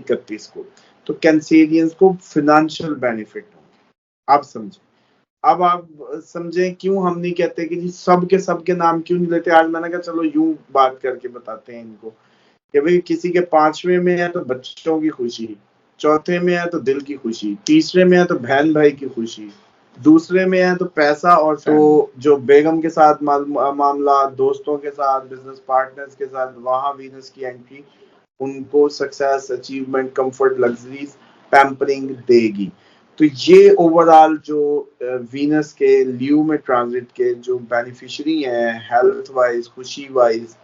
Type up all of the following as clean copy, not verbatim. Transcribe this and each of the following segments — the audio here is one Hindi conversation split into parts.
31 को, तो कैंसेरियंस को फाइनेंशियल बेनिफिट होंगे। आप समझे? अब आप समझें क्यों हम नहीं कहते कि जी सबके नाम क्यों नहीं लेते। आज मैंने कहा चलो यूं बात करके बताते हैं इनको कि भाई किसी के 5वें में है तो बच्चों की खुशी, चौथे में है तो दिल की खुशी, तीसरे में है तो बहन भाई की खुशी, दूसरे में है तो पैसा और तो जो बेगम के साथ मामला, दोस्तों के साथ, बिजनेस पार्टनर्स के साथ, वहां वीनस की एंट्री उनको success, achievement, comfort, luxuries, pampering देगी। तो ये ओवरऑल जो वीनस के ल्यू में ट्रांजिट के जो बेनिफिशियरी हैं हेल्थ वाइज, खुशी वाइज,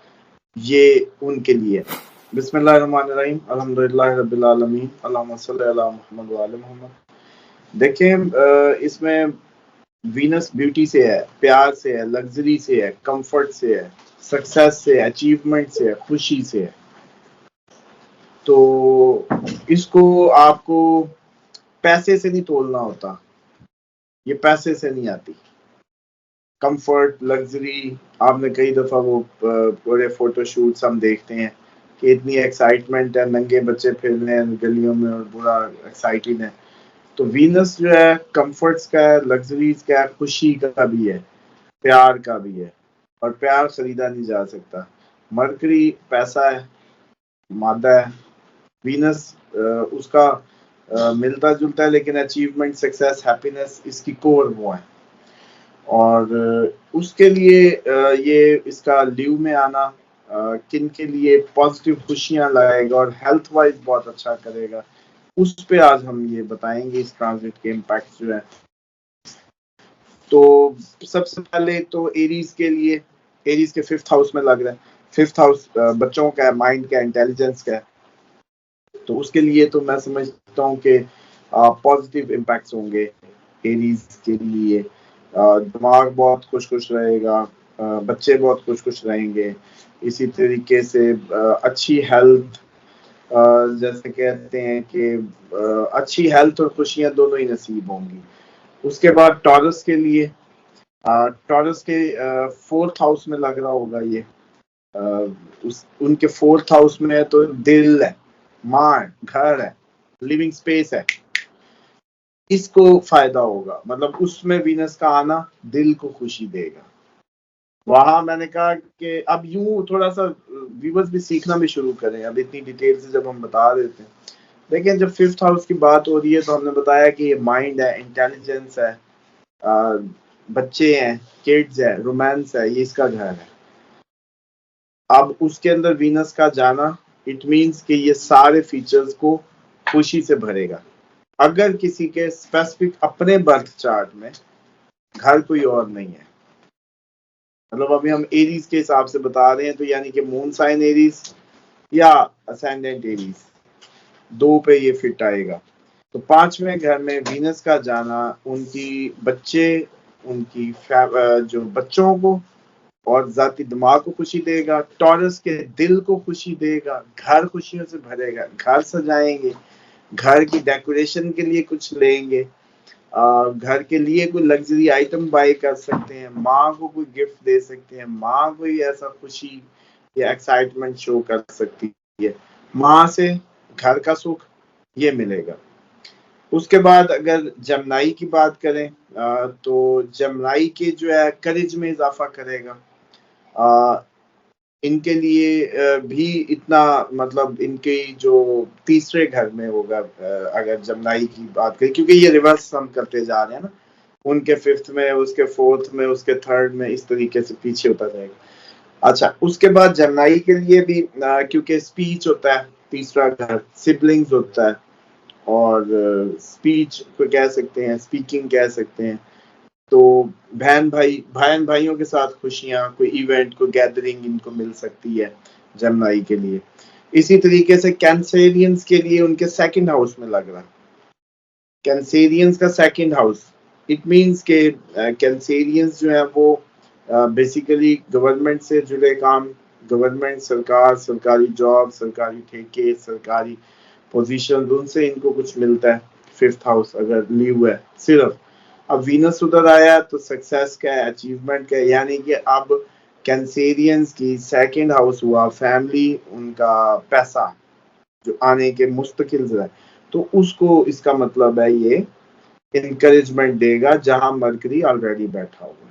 ये उनके लिए। बिस्मिल्लाहिर्रहमानिर्रहीम, अल्हम्दुलिल्लाहि रब्बिल आलमीन, अल्लाहुम्मा सल्लि अला मुहम्मद व आले मुहम्मद। देखें इसमें वीनस ब्यूटी से है, प्यार से है, लग्जरी से है, कंफर्ट से है, सक्सेस से है, अचीवमेंट से है, खुशी से है। तो इसको आपको पैसे से नहीं तोलना होता, ये पैसे से नहीं आती। कंफर्ट, लग्जरी, आपने कई दफा वो पूरे फोटोशूट्स हम देखते हैं कि इतनी एक्साइटमेंट है, नंगे बच्चे फिर रहे हैं गलियों में और पूरा एक्साइटेड है। तो वीनस जो है कंफर्ट्स का है, लग्जरीज का है, खुशी का भी है, प्यार का भी है, और प्यार खरीदा नहीं जा सकता। मरकरी पैसा है, मादा है। वीनस उसका मिलता जुलता है, लेकिन अचीवमेंट, सक्सेस, हैप्पीनेस इसकी कोर वो है। और उसके लिए ये इसका लीव में आना किन के लिए पॉजिटिव खुशियां लाएगा और हेल्थ वाइज बहुत अच्छा करेगा, उस पे आज हम ये बताएंगे इस ट्रांजिट के इम्पैक्ट जो है। तो सबसे पहले तो एरीज के लिए, एरीज के 5th हाउस में लग रहा है। 5th हाउस बच्चों का है, माइंड का, इंटेलिजेंस का है। तो उसके लिए तो मैं समझता हूँ कि पॉजिटिव इम्पैक्ट्स होंगे एरीज के लिए। दिमाग बहुत खुश खुश रहेगा, बच्चे बहुत खुश खुश रहेंगे। इसी तरीके से अच्छी हेल्थ, जैसे कहते हैं कि अच्छी हेल्थ और खुशियां दोनों ही नसीब होंगी। उसके बाद टॉरस के लिए, टॉरस के 4th हाउस में लग रहा होगा ये। उनके 4th हाउस में है तो दिल है, माँ है, घर है, लिविंग स्पेस है, इसको फायदा होगा। मतलब उसमें वीनस का आना दिल को खुशी देगा। वहां मैंने कहा कि अब यूं थोड़ा सा व्यूअर्स भी सीखना भी शुरू करें, अब इतनी डिटेल से जब हम बता रहे थे। लेकिन जब 5th हाउस की बात हो रही है तो हमने बताया कि ये माइंड है, इंटेलिजेंस है, बच्चे हैं, किड्स है, रोमांस है, ये इसका घर है। अब उसके अंदर वीनस का जाना इट मीन्स कि ये सारे फीचर्स को खुशी से भरेगा। अगर किसी के स्पेसिफिक अपने बर्थ चार्ट में घर कोई और नहीं है, मतलब अभी हम एरीज के हिसाब से बता रहे हैं, तो यानी कि मून साइन एरीज या असेंडेंट एरीज, 2 पे ये फिट आएगा। तो 5वें घर में वीनस का जाना उनकी बच्चे, उनकी जो बच्चों को और जाती दिमाग को खुशी देगा। टॉरस के दिल को खुशी देगा, घर खुशियों से भरेगा, घर सजाएंगे, घर की डेकोरेशन के लिए कुछ लेंगे, घर के लिए कोई लग्जरी आइटम बाय कर सकते हैं, माँ को कोई गिफ्ट दे सकते हैं, माँ कोई ऐसा खुशी या एक्साइटमेंट शो कर सकती है, माँ से घर का सुख ये मिलेगा। उसके बाद अगर जमनाई की बात करें तो जमनाई के जो है करेज में इजाफा करेगा। इनके लिए भी इतना, मतलब इनके जो तीसरे घर में होगा अगर जमनाई की बात करें, क्योंकि ये रिवर्स हम करते जा रहे हैं ना, उनके 5th में, उसके 4th में, उसके 3rd में, इस तरीके से पीछे होता जाएगा। अच्छा, उसके बाद जमनाई के लिए भी क्योंकि स्पीच होता है, तीसरा घर सिबलिंग्स होता है, और स्पीच को कह सकते हैं, स्पीकिंग कह सकते हैं। तो बहन भाइयों के साथ खुशियां, कोई इवेंट, कोई गैदरिंग इनको मिल सकती है जमनाई के लिए। इसी तरीके से कैंसेरियंस के लिए उनके 2nd हाउस में लग रहा है। कैंसेरियंस का 2nd हाउस इट मींस के कैंसेरियंस जो है वो बेसिकली गवर्नमेंट से जुड़े काम, गवर्नमेंट, सरकार, सरकारी जॉब, सरकारी ठेके, सरकारी पोजीशन, उनसे इनको कुछ मिलता है। 5th हाउस अगर लीव है सिर्फ। अब वीनस उधर आया तो सक्सेस का है, अचीवमेंट का है, यानी कि अब कैंसेरियंस की 2nd हाउस हुआ फैमिली, उनका पैसा, जो आने के मुस्तकिल है, तो उसको इसका मतलब है ये इनकरेजमेंट देगा जहां मरकरी ऑलरेडी बैठा हुआ है।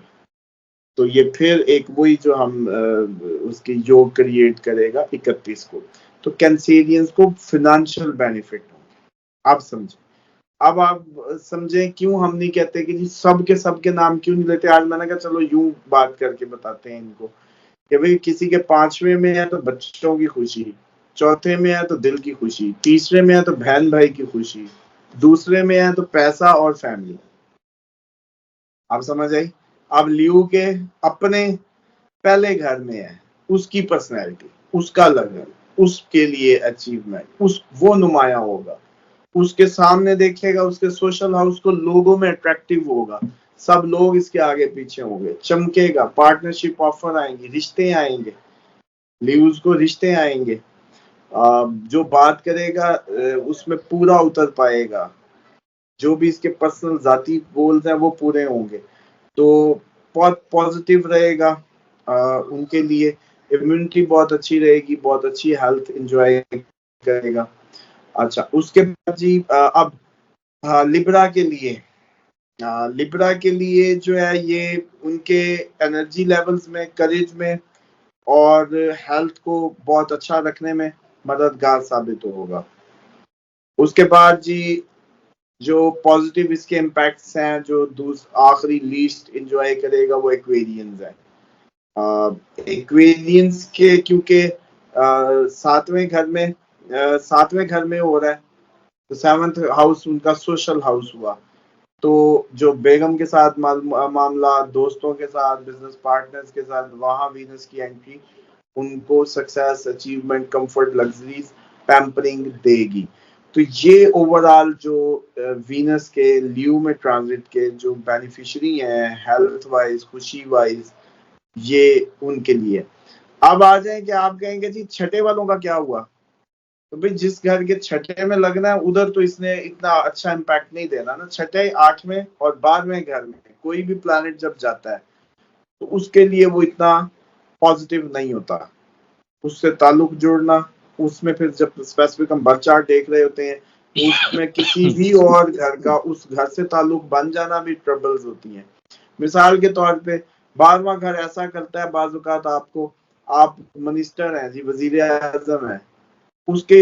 तो ये फिर एक वही जो हम उसकी योग क्रिएट करेगा 31 को, तो कैंसेरियंस को फिनेंशियल बेनिफिट होंगे। आप समझे? अब आप समझें क्यों हम नहीं कहते कि जी सबके नाम क्यों नहीं लेते। आज मैंने कहा चलो यूं बात करके बताते हैं इनको कि भाई किसी के 5वें में है तो बच्चों की खुशी, चौथे में है तो दिल की खुशी, तीसरे में है तो बहन भाई की खुशी, दूसरे में है तो पैसा और फैमिली। आप समझ आई? अब लियो के अपने पहले घर में है, उसकी पर्सनैलिटी, उसका लगन, उसके लिए अचीवमेंट, उस वो नुमाया होगा, उसके सामने देखेगा, उसके सोशल हाउस को लोगों में अट्रैक्टिव होगा, सब लोग इसके आगे पीछे होंगे, चमकेगा, पार्टनरशिप ऑफर आएंगे, रिश्ते आएंगे, ल्यूज को रिश्ते आएंगे, जो बात करेगा उसमें पूरा उतर पाएगा, जो भी इसके पर्सनल जाती गोल्स हैं वो पूरे होंगे, तो बहुत पॉजिटिव रहेगा उनके लिए, इम्यूनिटी बहुत अच्छी रहेगी, बहुत अच्छी हेल्थ एंजॉय करेगा। अच्छा, उसके बाद जी अब लिब्रा के लिए, लिब्रा के लिए जो है ये उनके एनर्जी लेवल्स में, करेज में और हेल्थ को बहुत अच्छा रखने में मददगार साबित होगा। उसके बाद जी जो पॉजिटिव इसके इम्पैक्ट्स हैं, जो आखिरी लीस्ट एंजॉय करेगा वो एक्वेरियंस है। एक्वेरियंस के क्योंकि सातवें घर में हो रहा है, तो 7th हाउस उनका सोशल हाउस हुआ, तो जो बेगम के साथ मामला, दोस्तों के साथ, बिजनेस पार्टनर्स के साथ, वहां वीनस की एंट्री उनको success, achievement, comfort, luxuries, pampering देगी। तो ये ओवरऑल जो वीनस के ल्यू में ट्रांजिट के जो बेनिफिशियरी हैं हेल्थ वाइज, खुशी वाइज, ये उनके लिए। अब आ जाए कि आप कहेंगे जी छठे वालों का क्या हुआ, तो भाई जिस घर के छठे में लगना है उधर तो इसने इतना अच्छा इम्पैक्ट नहीं देना ना। छठे, 8वें और 12वें घर में कोई भी प्लैनेट जब जाता है तो उसके लिए वो इतना पॉजिटिव नहीं होता, उससे ताल्लुक जोड़ना, उसमें फिर जब स्पेसिफिक हम बर्थ चार्ट देख रहे होते हैं उसमें किसी भी और घर का उस घर से ताल्लुक बन जाना भी ट्रबल्स होती हैं। मिसाल के तौर पे 12वां घर ऐसा करता है बाज़ औक़ात आपको, आप मिनिस्टर हैं जी, वजीर आज़म हैं, उसके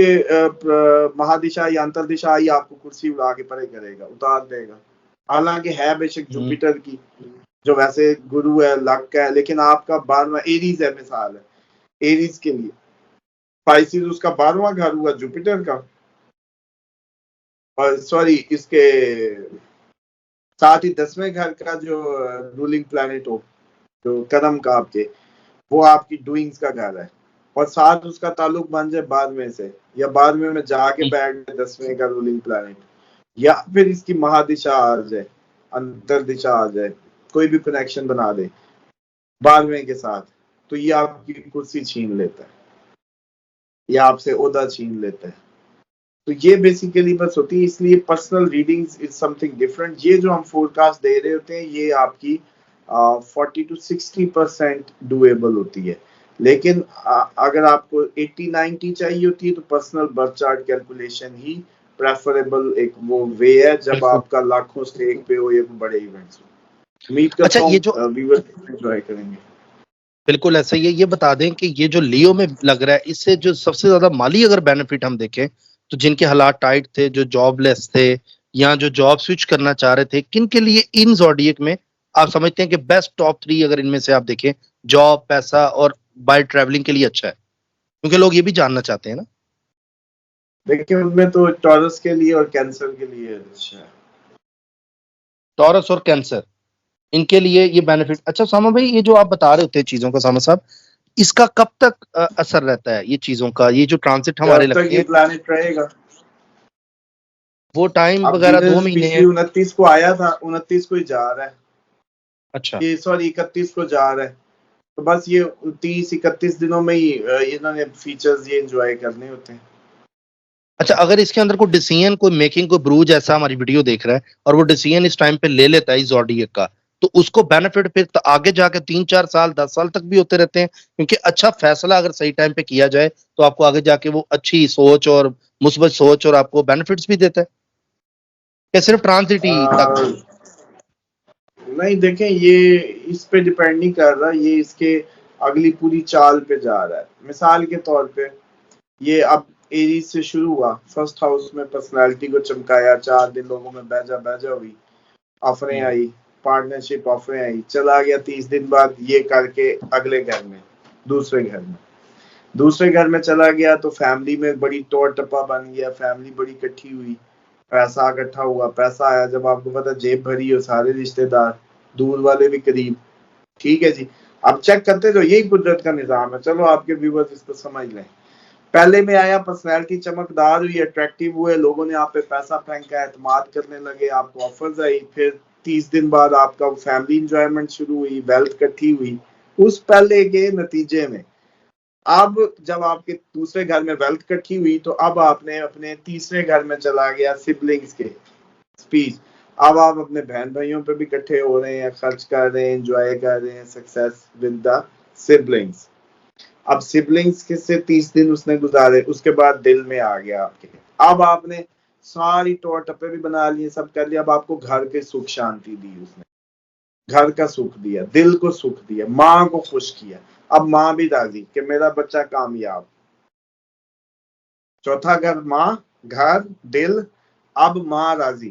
महादिशा या अंतरदिशा ही आपको कुर्सी उड़ा के परे करेगा, उतार देगा। हालांकि है बेशक जुपिटर की जो वैसे गुरु है, लक है, लेकिन आपका 12वां एरीज है, मिसाल है एरीज के लिए, स्पाइसिस उसका 12वां घर हुआ जुपिटर का, और सॉरी इसके साथ ही 10वें घर का जो रूलिंग प्लैनेट हो, जो कदम का आपके, वो आपकी डूइंग्स का घर है, और साथ उसका ताल्लुक बन जाए 12वें से, या 12वें में जाके बैठ जाए 10वें का रूलिंग प्लैनेट, या फिर इसकी महादिशा आ जाए, अंतर दिशा आ जाए, कोई भी कनेक्शन बना दे 12वें के साथ, तो ये आपकी कुर्सी छीन लेता है या आपसे ओहदा छीन लेता है। तो ये बेसिकली बस होती है, इसलिए personal readings is something different. ये जो हम फोरकास्ट दे रहे होते हैं ये आपकी 40 to 60% डुएबल होती है, लेकिन अगर आपको 80-90 चाहिए होती है तो पर्सनल बर्थ चार्ट कैलकुलेशन ही प्रेफरेबल एक वो वे है, जब आपका लाखों स्टेक पे हो या बड़े इवेंट्स हो। उम्मीद करता हूँ व्यूअर्स एंजॉय करेंगे। बिल्कुल ऐसा ही है। ये बता दें कि ये जो लियो में लग रहा है, इससे जो सबसे ज्यादा माली अगर बेनिफिट हम देखें तो जिनके हालात टाइट थे, जो जॉबलेस थे या जो जॉब स्विच करना चाह रहे थे, किन के लिए इन ज़ोडिएक में आप समझते हैं कि बेस्ट टॉप 3 अगर इनमें से आप देखें, जॉब, पैसा और बाय ट्रैवलिंग के लिए अच्छा है, क्योंकि लोग ये भी जानना चाहते हैं ना। देखिए उनमें तो टॉरस के लिए और कैंसर के लिए अच्छा है। टॉरस और कैंसर, इनके लिए ये बेनिफिट। अच्छा सामा भाई, ये जो आप बता रहे होते हैं चीजों का, सामा साहब, इसका कब तक असर रहता है ये चीजों का, ये जो ट्रांजिट हमारे लगते हैं, प्लैनेट रहेगा वो टाइम वगैरह 2 महीने है? 29 को आया था, 29 को ही जा रहा है। अच्छा, ये सॉरी 31 को जा रहा है, तो बस ये 30-31 दिनों में ही इन्होंने फीचर्स ये एंजॉय करने होते हैं। अच्छा, अगर इसके अंदर कोई डिसीजन, कोई मेकिंग, कोई ब्रूज ऐसा हमारी वीडियो देख रहा है और वो डिसीजन इस टाइम पे ले लेता है इस ज़ोडिएक का, तो उसको बेनिफिट फिर तो आगे जाके 3-4 साल 10 साल तक भी होते रहते हैं, क्योंकि अच्छा फैसला अगर सही टाइम पे किया जाए तो आपको आगे जाके वो अच्छी सोच और मुस्बत सोच और आपको बेनिफिट्स भी देता है, या सिर्फ ट्रांजिट ही तक? नहीं देखें, ये इस पे डिपेंड नहीं कर रहा, ये इसके अगली पूरी चाल पे जा रहा है। मिसाल के तौर पे ये अब एरीज से शुरू हुआ, फर्स्ट हाउस में पर्सनालिटी को चमकाया, 4 दिन लोगों में बेजा हुई, ऑफरें आई, पार्टनरशिप ऑफरें आई, चला गया 30 दिन बाद ये करके अगले घर में, दूसरे घर में चला गया तो फैमिली में बड़ी तोड़ टप्पा बन गया, फैमिली बड़ी इकट्ठी हुई, पैसा इकट्ठा हुआ, पैसा आया, जब आपको पता जेब भरी हो, सारे रिश्तेदार, दूर वाले भी करीब, ठीक है जी। अब चेक करते तो यही कुदरत का निजाम है। चलो आपके व्यूवर्स इसको समझ लें। पहले में आया, पर्सनैलिटी चमकदार हुई, अट्रैक्टिव हुए, लोगों ने आप पे पैसा फेंका, एतमाद करने लगे, आपको ऑफर्स आई, फिर 30 दिन बाद आपका फैमिली इंजॉयमेंट शुरू हुई, वेल्थ इकट्ठी हुई। उस पहले के नतीजे में अब जब आपके दूसरे घर में वेल्थ इकट्ठी हुई तो अब आपने अपने तीसरे घर में चला गया सिबलिंग्स के स्पीच। अब आप अपने बहन भाइयों पे भी इकट्ठे हो रहे हैं, खर्च कर रहे हैं, एंजॉय कर रहे हैं सक्सेस विद द सिबलिंग्स। अब सिबलिंग्स के से 30 दिन उसने गुजारे, उसके बाद दिल में आ गया आपके, अब आपने सारी तौर टप्पे भी बना लिए, सब कर लिया, अब आपको घर के सुख शांति दी, उसने घर का सुख दिया, दिल को सुख दिया, माँ को खुश किया, अब माँ भी राजी कि मेरा बच्चा कामयाब। चौथा घर माँ, घर, दिल, अब माँ राजी।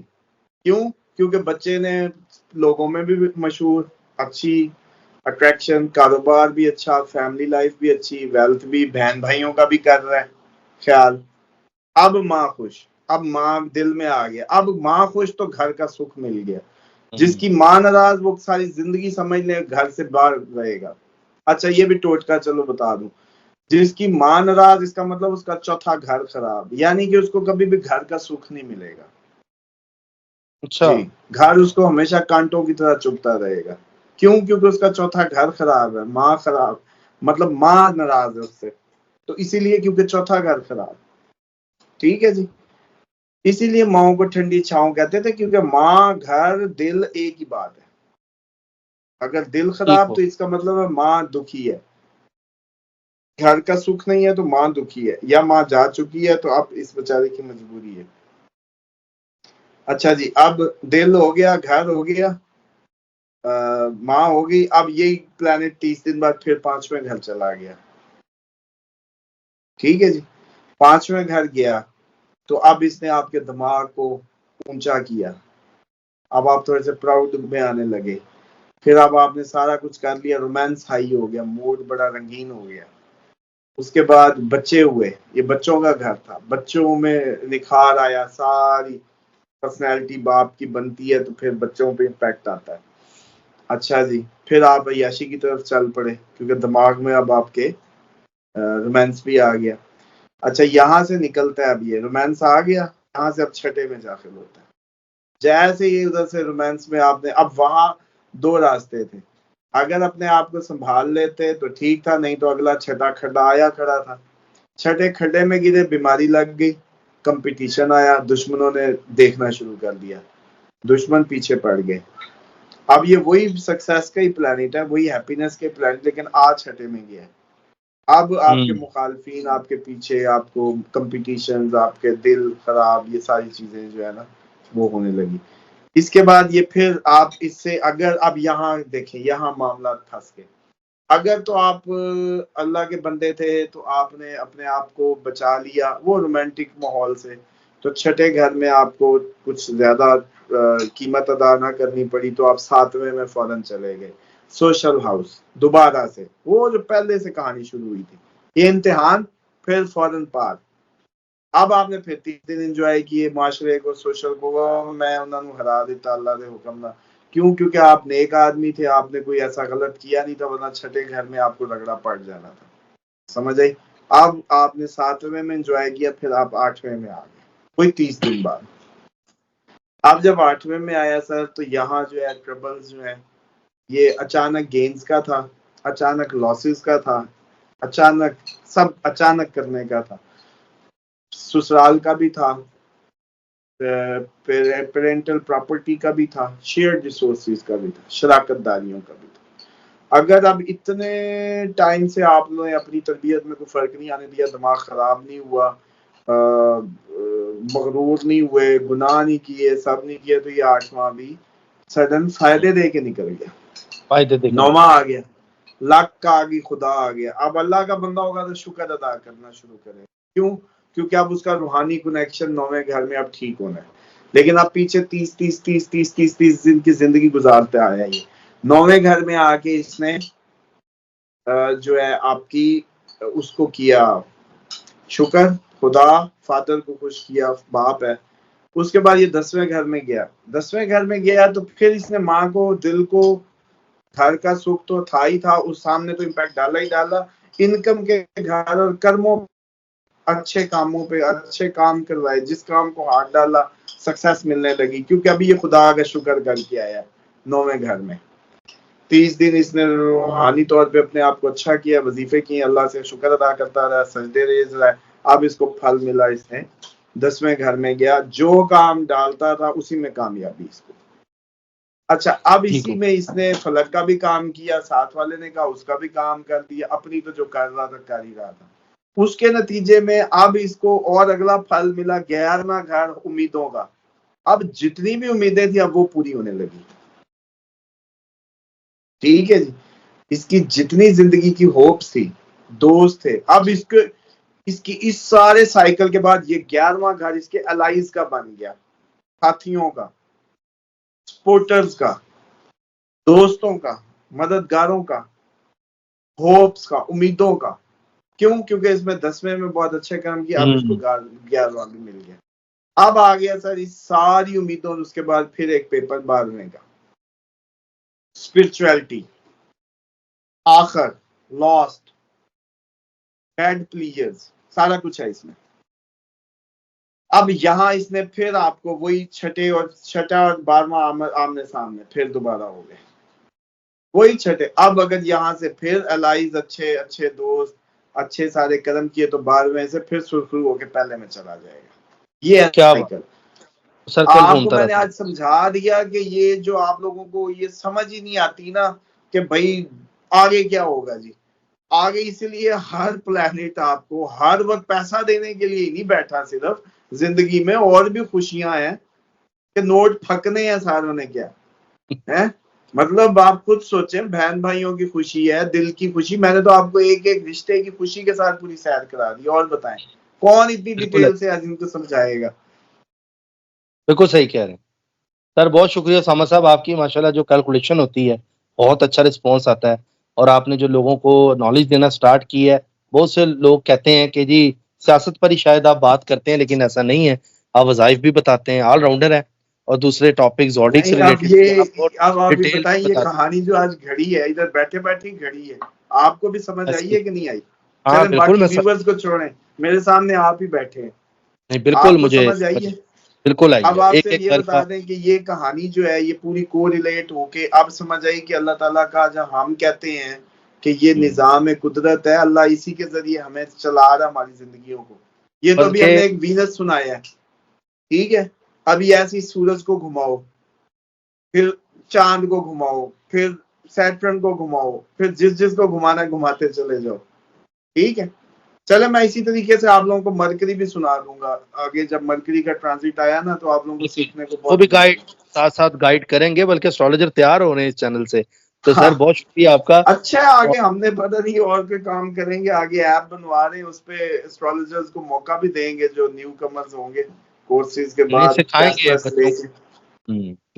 क्यों? क्योंकि बच्चे ने लोगों में भी मशहूर, अच्छी अट्रैक्शन, कारोबार भी अच्छा, फैमिली लाइफ भी अच्छी, वेल्थ भी, बहन भाइयों का भी कर रहा है ख्याल। अब माँ खुश, अब माँ दिल में आ गया, अब माँ खुश तो घर का सुख मिल गया। जिसकी माँ नाराज वो सारी जिंदगी समझ ले घर से बाहर रहेगा। अच्छा ये भी टोटका चलो बता दूं, जिसकी माँ नाराज, इसका मतलब उसका चौथा घर खराब, यानी कि उसको कभी भी घर का सुख नहीं मिलेगा। अच्छा। जी, घर उसको हमेशा कांटों की तरह चुभता रहेगा। क्यों? क्योंकि उसका चौथा घर खराब है, माँ खराब, मतलब माँ नाराज है उससे, तो इसीलिए, क्योंकि चौथा घर खराब। ठीक है जी, इसीलिए माओ को ठंडी छाओ कहते थे, क्योंकि माँ, घर, दिल एक ही बात है। अगर दिल ठीक खराब हो। तो इसका मतलब है माँ दुखी है, घर का सुख नहीं है तो माँ दुखी है, या माँ जा चुकी है तो अब इस बेचारे की मजबूरी है। अच्छा जी, अब दिल हो गया, घर हो गया, माँ हो गई, अब यही प्लेनेट 30 दिन बाद फिर 5वें घर चला गया। ठीक है जी, 5वें घर गया तो अब इसने आपके दिमाग को ऊंचा किया, अब आप थोड़े से प्राउड में आने लगे, फिर अब आपने सारा कुछ कर लिया, रोमांस हाई हो गया, मूड बड़ा रंगीन हो गया। उसके बाद बच्चे हुए, ये बच्चों का घर था, बच्चों में निखार आया, सारी पर्सनैलिटी बाप की बनती है तो फिर बच्चों पे इम्पैक्ट आता है। अच्छा जी, फिर आप अय्याशी की तरफ चल पड़े, क्योंकि दिमाग में अब आपके रोमांस भी आ गया। अच्छा, यहाँ से निकलता है, अब ये रोमांस आ गया, यहाँ से अब छठे में दाखिल होता है। जैसे ही उधर से रोमांस में आपने, अब वहां 2 रास्ते थे, अगर अपने आप को संभाल लेते तो ठीक था, नहीं तो अगला छठा खड्डा आया खड़ा था। छठे खड्डे में गिरे, बीमारी लग गई, कंपटीशन आया, दुश्मनों ने देखना शुरू कर दिया, दुश्मन पीछे पड़ गए। अब ये वही सक्सेस का ही प्लेनेट है, वही हैप्पीनेस के प्लेनेट, लेकिन आज छठे में गया है। अब आपके मुखालफिन आपके पीछे, आपको कंपटीशन, आपके दिल खराब, ये सारी चीजें जो है ना वो होने लगी। इसके बाद ये फिर आप इससे, अगर अब यहाँ देखें, यहाँ मामला फंस गए। अगर तो आप अल्लाह के बंदे थे तो आपने अपने आप को बचा लिया वो रोमांटिक माहौल से, तो छठे घर में आपको कुछ ज्यादा कीमत अदा ना करनी पड़ी, तो आप 7वें में फौरन चले गए, सोशल हाउस, दोबारा से वो जो पहले से कहानी शुरू हुई थी, ये इम्तिहान, फिर फौरन पार। अब आपने फिर 3 दिन एंजॉय किए माशरे को, सोशल को, मैं उन्होंने हरा दिता अल्लाह के हुक्म ना। क्यों? क्योंकि आप नेक आदमी थे, आपने कोई ऐसा गलत किया नहीं था, वरना छठे घर में आपको रगड़ा पड़ जाना था। समझ आई? अब आपने 7वें में एंजॉय किया, फिर आप 8वें में आ गए कोई 30 दिन बाद। अब जब 8वें में आया सर, तो यहाँ जो है ट्रबल्स जो है, ये अचानक गेन्स का था, अचानक लॉसेस का था, अचानक सब अचानक करने का था, ससुराल का भी था, पेरेंटल प्रॉपर्टी का भी था, शेयर्ड रिसोर्सेज का भी था, शराकतदारियों का भी था। अगर अब इतने टाइम से आपने अपनी तरबियत में कोई फर्क नहीं आने दिया, दिमाग खराब नहीं हुआ, मगरूर नहीं हुए, गुनाह नहीं किए, सब नहीं किए, तो ये 8वां भी सडन फायदे दे के निकल गया। फायदे देगा। 9वां आ गया, लाख का आ गई, खुदा आ गया। अब अल्लाह का बंदा होगा तो शुक्र अदा करना शुरू करे। क्यों? क्योंकि अब उसका रूहानी कनेक्शन 9वें घर में अब ठीक होना है। लेकिन अब पीछे 30 दिन की जिंदगी गुजारते आया ये। 9वें घर में आके इसने जो है आपकी उसको किया शुक्र, खुदा, फादर को खुश किया, बाप है। उसके बाद ये 10वें घर में गया। 10वें घर में गया तो फिर इसने माँ को, दिल को, घर का सुख तो था ही था, उस सामने तो इम्पैक्ट डाला ही डाला। इनकम के घर और कर्मों, अच्छे कामों पे अच्छे काम करवाए, जिस काम को हाथ डाला सक्सेस मिलने लगी, क्योंकि अभी ये खुदा का शुक्र करके आया 9वें घर में। 30 दिन इसने रूहानी तौर पे अपने आप को अच्छा किया, वजीफे किए, अल्लाह से शुक्र अदा करता रहा, सजदे रेज रहा है। अब इसको फल मिला। इसने 10वें घर में गया, जो काम डालता था उसी में कामयाबी इसको। अच्छा, अब इसी में इसने फलक का भी काम किया, साथ वाले ने कहा उसका भी काम कर दिया, अपनी तो जो कर रहा था कर ही रहा था। उसके नतीजे में अब इसको और अगला फल मिला, 11वां घर उम्मीदों का। अब जितनी भी उम्मीदें थी अब वो पूरी होने लगी। ठीक है जी, इसकी जितनी जिंदगी की होप्स थी, दोस्त थे, अब इसकी इस सारे साइकिल के बाद ये 11वां घर इसके अलाइज का बन गया, साथियों का, सपोर्टर्स का, दोस्तों का, मददगारों का, होप्स का, उम्मीदों का। क्यों? क्योंकि इसमें 10वें में बहुत अच्छे काम किया, अब इसको 11वां भी मिल गया। अब आ गया सर इस सारी उम्मीदों, उसके बाद फिर एक पेपर 12वें का, स्पिरिचुअलिटी, आखिर, लॉस्ट, बैड प्लेयर्स, सारा कुछ है इसमें। अब यहां इसने फिर आपको वही छठा और 12वां आमने सामने फिर दोबारा हो गए, वही छठे। अब अगर यहाँ से फिर अलाइज, अच्छे अच्छे दोस्त, अच्छे सारे कर्म किए, तो 12वें से फिर सुरखरू होके पहले में चला जाएगा। ये है साइकिल। आपको मैंने आज समझा दिया कि ये जो आप लोगों को ये समझ ही नहीं आती ना कि भाई आगे क्या होगा जी। आगे इसलिए हर प्लेनेट आपको हर वक्त पैसा देने के लिए नहीं बैठा, सिर्फ जिंदगी में और भी खुशियां हैं कि नोट फकने हैं सारों ने, क्या है मतलब आप खुद सोचें, बहन भाइयों की खुशी है, दिल की खुशी। मैंने तो आपको एक एक रिश्ते की खुशी के साथ पूरी सैर करा दी, और बताएं कौन इतनी डिटेल से आज इनको समझाएगा। बिल्कुल सही कह रहे हैं सर, बहुत शुक्रिया सामा साहब आपकी। माशाल्लाह जो कैलकुलेशन होती है बहुत अच्छा रिस्पॉन्स आता है, और आपने जो लोगों को नॉलेज देना स्टार्ट की है। बहुत से लोग कहते हैं कि जी सियासत पर ही शायद आप बात करते हैं, लेकिन ऐसा नहीं है, आप वज़ाइफ भी बताते हैं, ऑलराउंडर है, और दूसरे टॉपिक ज़ोडिक से रिलेटेड अब आप ये बताइए, ये कहानी जो आज घड़ी है, इधर बैठे बैठे घड़ी है, आपको भी समझ आई है कि नहीं आई? चलें बाकी व्यूअर्स को छोड़ें, मेरे सामने आप ही बैठे हैं, नहीं बिल्कुल मुझे समझ आई है, बिल्कुल आई है। अब आपसे ये बता दें कि ये कहानी जो है ये पूरी कोरिलेट होके अब समझ आई कि अल्लाह ताला का जब हम कहते हैं कि ये निजाम कुदरत है, अल्लाह इसी के जरिए हमें चला रहा हमारी जिंदगियों को। ये तो अभी हमने एक वीनस सुनाया है, ठीक है, अभी ऐसी सूरज को घुमाओ, फिर चांद को घुमाओ, फिर सैटर्न को घुमाओ, फिर जिस को घुमाना है घुमाते चले जाओ, ठीक है। चले मैं इसी तरीके से आप लोगों को मरकरी भी सुना दूंगा आगे, जब मरकरी का ट्रांजिट आया ना तो आप लोगों को सीखने को बहुत, वो भी गाइड साथ गाइड करेंगे, बल्कि एस्ट्रोलॉजर तैयार हो रहे हैं इस चैनल से। तो सर बहुत शुक्रिया आपका। अच्छा, आगे हमने पता नहीं और कोई काम करेंगे, आगे ऐप बनवा रहे हैं, उस पे एस्ट्रोलॉजर्स को मौका भी देंगे जो न्यू कमर्स होंगे, कोर्सेज के बाद सिखाएंगे।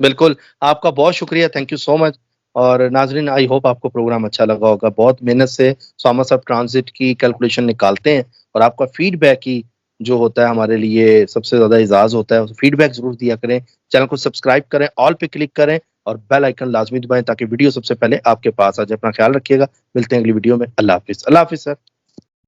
बिल्कुल, आपका बहुत शुक्रिया, थैंक यू सो मच। और नाजरीन, आई होप आपको प्रोग्राम अच्छा लगा होगा। बहुत मेहनत से सामा साहब ट्रांजिट की कैलकुलेशन निकालते हैं, और आपका फीडबैक ही जो होता है हमारे लिए सबसे ज्यादा एजाज होता है। फीडबैक जरूर दिया करें, चैनल को सब्सक्राइब करें, ऑल पे क्लिक करें, और बेल आइकन लाजमी दबाएं ताकि वीडियो सबसे पहले आपके पास आ जाए। अपना ख्याल रखिएगा, मिलते हैं अगली वीडियो में। अल्लाह हाफिज। अल्लाह हाफिज सर।